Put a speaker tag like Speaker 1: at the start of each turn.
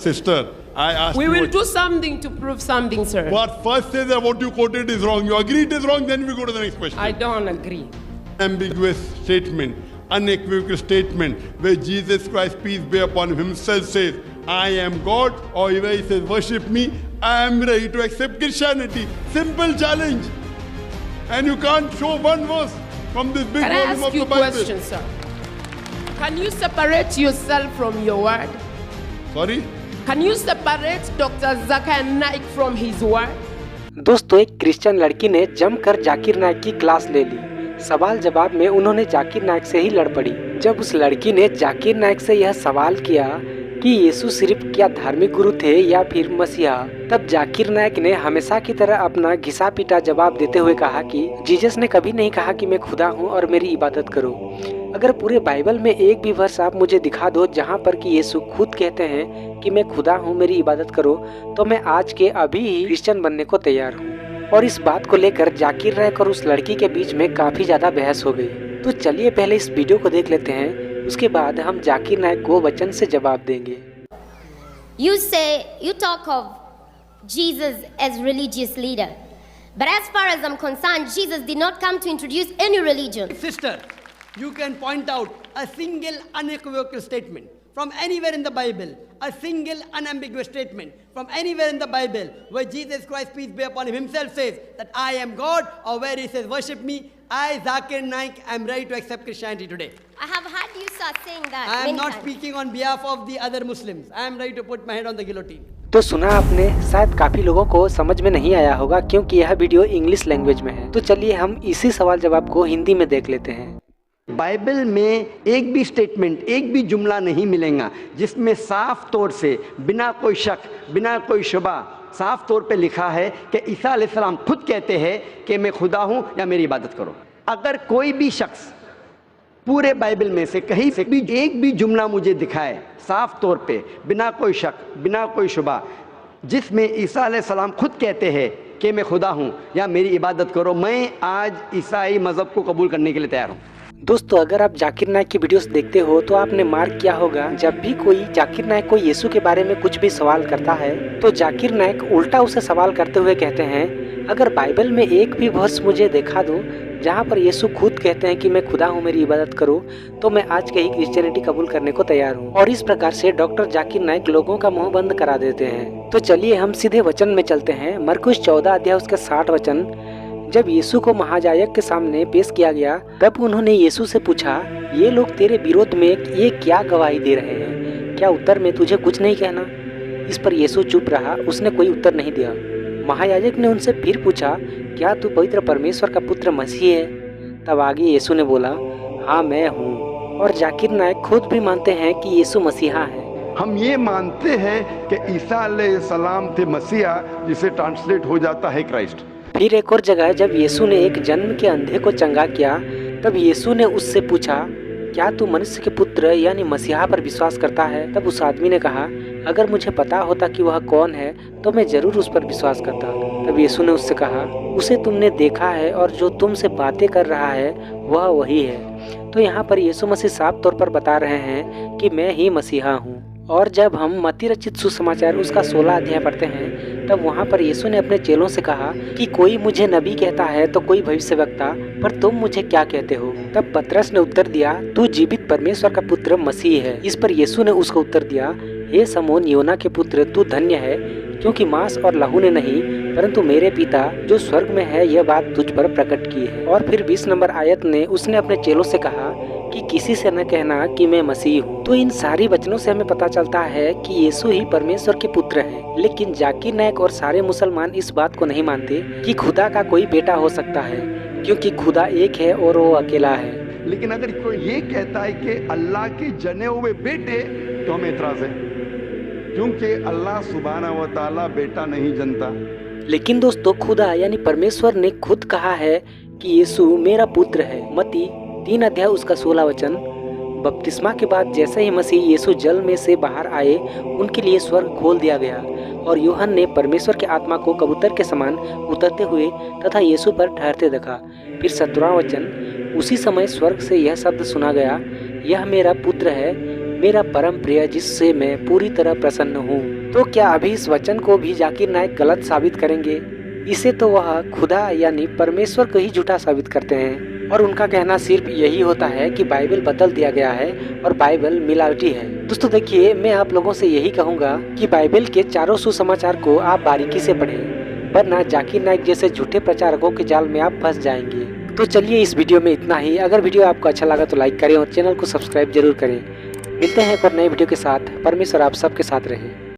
Speaker 1: sister, I asked
Speaker 2: We
Speaker 1: you
Speaker 2: will
Speaker 1: what-
Speaker 2: do something to prove something, sir.
Speaker 1: What first says that what you quoted is wrong. You agree it is wrong, then we go to the next question.
Speaker 2: I don't agree.
Speaker 1: Ambiguous statement, unequivocal statement, where Jesus Christ, peace be upon him, himself says, I am God, or where he says, worship me, I am ready to accept Christianity. Simple challenge. And you can't show one verse from this big
Speaker 2: Can I
Speaker 1: volume
Speaker 2: ask
Speaker 1: of
Speaker 2: you
Speaker 1: the
Speaker 2: a
Speaker 1: Bible.
Speaker 2: question, sir? Can you separate yourself from your word?
Speaker 1: Sorry?
Speaker 2: Can you separate Dr. Zakir Naik from his word?
Speaker 3: दोस्तों, एक Christian लड़की ने जमकर जाकिर नाइक की class ले ली। सवाल जवाब में उन्होंने जाकिर नाइक से ही लड़ पड़ी। जब उस लड़की ने जाकिर नाइक से यह सवाल किया कि यीशु सिर्फ क्या धार्मिक गुरु थे या फिर मसीहा, तब जाकिर नाइक ने हमेशा की तरह अपना घिसा पीटा जवाब देते हुए कहा कि जीसस ने कभी नहीं कहा कि मैं खुदा हूँ और मेरी इबादत करो। अगर पूरे बाइबल में एक भी वर्स आप मुझे दिखा दो जहाँ पर कि यीशु खुद कहते हैं कि मैं खुदा हूँ, मेरी इबादत करो, तो मैं आज के अभी ही क्रिश्चियन बनने को तैयार हूँ। और इस बात को लेकर जाकिर नाइक और उस लड़की के बीच में काफी ज्यादा बहस हो गई। तो चलिए पहले इस वीडियो को देख लेते हैं, उसके बाद हम जाकिर नाइक को वचन से जवाब देंगे।
Speaker 4: You talk of Jesus as religious leader. But as far as I'm concerned, Jesus did not come to introduce any religion.
Speaker 5: Sister, you can point out a single unequivocal statement from anywhere in the Bible, a single unambiguous statement from anywhere in the Bible where Jesus Christ, peace be upon him, himself says that I am God, or where he says worship me, I, Zakir Naik, am ready to accept Christianity today.
Speaker 4: I have heard you start saying that
Speaker 5: I am
Speaker 4: many
Speaker 5: not
Speaker 4: times.
Speaker 5: speaking on behalf of the other Muslims. I am ready to put my head on the guillotine.
Speaker 3: तो सुना आपने, शायद काफी लोगों को समझ में नहीं आया होगा क्योंकि यह वीडियो इंग्लिश लैंग्वेज में है। तो चलिए हम इसी सवाल जवाब को हिंदी में देख लेते हैं।
Speaker 6: बाइबल में एक भी स्टेटमेंट, एक भी जुमला नहीं मिलेगा जिसमें साफ तौर से, बिना कोई शक, बिना कोई शुबा, साफ तौर पे लिखा है कि ईसा अलैहिस्सलाम खुद कहते हैं कि मैं खुदा हूँ या मेरी इबादत करो। अगर कोई भी शख्स पूरे बाइबल में से कहीं से भी एक भी जुमला मुझे दिखाए साफ तौर पे, बिना कोई शक, बिना कोई शुबा, जिसमें ईसा अलैहिस्सलाम खुद कहते हैं कि मैं खुदा हूँ या मेरी इबादत करो, मैं आज ईसाई मज़हब को कबूल करने के लिए तैयार हूँ।
Speaker 3: दोस्तों, अगर आप जाकिर नाइक की वीडियोस देखते हो तो आपने मार्क किया होगा, जब भी कोई जाकिर नाइक को यीशु के बारे में कुछ भी सवाल करता है तो जाकिर नाइक उल्टा उसे सवाल करते हुए कहते हैं, अगर बाइबल में एक भी वर्स मुझे दिखा दो जहाँ पर यीशु खुद कहते हैं कि मैं खुदा हूँ, मेरी इबादत करो, तो मैं आज के ही क्रिश्चियनिटी कबूल करने को तैयार हूँ। और इस प्रकार से डॉक्टर जाकिर नाइक लोगों का मुंह बंद करा देते हैं। तो चलिए हम सीधे वचन में चलते हैं। मरकुस 14 अध्याय उसके 60 वचन। जब यीशु को महायाजक के सामने पेश किया गया तब उन्होंने यीशु से पूछा, ये लोग तेरे विरोध में ये क्या गवाही दे रहे हैं? क्या उत्तर में तुझे कुछ नहीं कहना? इस पर यीशु चुप रहा, उसने कोई उत्तर नहीं दिया। महायाजक ने उनसे फिर पूछा, क्या तू पवित्र परमेश्वर का पुत्र मसीह है? तब आगे यीशु ने बोला, हाँ मैं हूँ। और जाकिर नाइक खुद भी मानते हैं कि यीशु मसीहा है।
Speaker 7: हम ये मानते हैं कि ईसा अलैहिस्सलाम थे मसीहा, जिसे ट्रांसलेट हो जाता है क्राइस्ट।
Speaker 3: फिर एक और जगह जब यीशु ने एक जन्म के अंधे को चंगा किया तब यीशु ने उससे पूछा, क्या तू मनुष्य के पुत्र यानी मसीहा पर विश्वास करता है? तब उस आदमी ने कहा, अगर मुझे पता होता कि वह कौन है तो मैं जरूर उस पर विश्वास करता। तब यीशु ने उससे कहा, उसे तुमने देखा है और जो तुमसे बातें कर रहा है वह वही है। तो यहाँ पर यीशु मसीह साफ तौर पर बता रहे हैं कि मैं ही मसीहा हूँ। और जब हम मत्ती रचित सुसमाचार उसका 16 अध्याय पढ़ते हैं तब वहाँ पर यीशु ने अपने चेलों से कहा कि कोई मुझे नबी कहता है तो कोई भविष्यवक्ता, पर तुम मुझे क्या कहते हो? तब पतरस ने उत्तर दिया, तू जीवित परमेश्वर का पुत्र मसीह है। इस पर यीशु ने उसको उत्तर दिया, हे समोन योना के पुत्र, तू धन्य है, क्योंकि मांस और लहू ने नहीं परंतु मेरे पिता जो स्वर्ग में है यह बात तुझ पर प्रकट की है। और फिर 20 नंबर आयत ने उसने अपने चेलों से कहा कि किसी से न कहना कि मैं मसीह हूँ। तो इन सारी वचनों से हमें पता चलता है कि यीशु ही परमेश्वर के पुत्र हैं। लेकिन जाकिर नाइक और सारे मुसलमान इस बात को नहीं मानते कि खुदा का कोई बेटा हो सकता है, क्योंकि खुदा एक है और वो अकेला है।
Speaker 7: लेकिन अगर कोई ये कहता है कि अल्लाह के जने हुए बेटे, तो हमें एतराज है, क्योंकि अल्लाह सुब्हानहू व तआला बेटा नहीं जनता।
Speaker 3: लेकिन दोस्तों, खुदा यानी परमेश्वर ने खुद कहा है कि यीशु मेरा पुत्र है। मत्ती 3 अध्याय उसका 16 वचन। बपतिस्मा के बाद जैसे ही मसीह यीशु जल में से बाहर आए उनके लिए स्वर्ग खोल दिया गया और यूहन्ना ने परमेश्वर के आत्मा को कबूतर के समान उतरते हुए तथा यीशु पर ठहरते देखा। फिर 17वां वचन, उसी समय स्वर्ग से यह शब्द सुना गया, यह मेरा पुत्र है मेरा परम प्रिय जिससे मैं पूरी तरह प्रसन्न हूँ। तो क्या अभी इस वचन को भी जाकिर नाइक गलत साबित करेंगे? इसे तो वह खुदा यानी परमेश्वर को ही झूठा साबित करते हैं और उनका कहना सिर्फ यही होता है कि बाइबल बदल दिया गया है और बाइबल मिलावटी है। दोस्तों देखिए, मैं आप लोगों से यही कहूँगा कि बाइबल के चारों सुसमाचार को आप बारीकी से पढ़ें, वरना जाकिर नाइक जैसे झूठे प्रचारकों के जाल में आप फंस जाएंगे। तो चलिए इस वीडियो में इतना ही। अगर वीडियो आपको अच्छा लगा तो लाइक करें और चैनल को सब्सक्राइब जरूर करें। मिलते हैं एक और नए वीडियो के साथ। परमेश्वर आप सबके साथ रहे।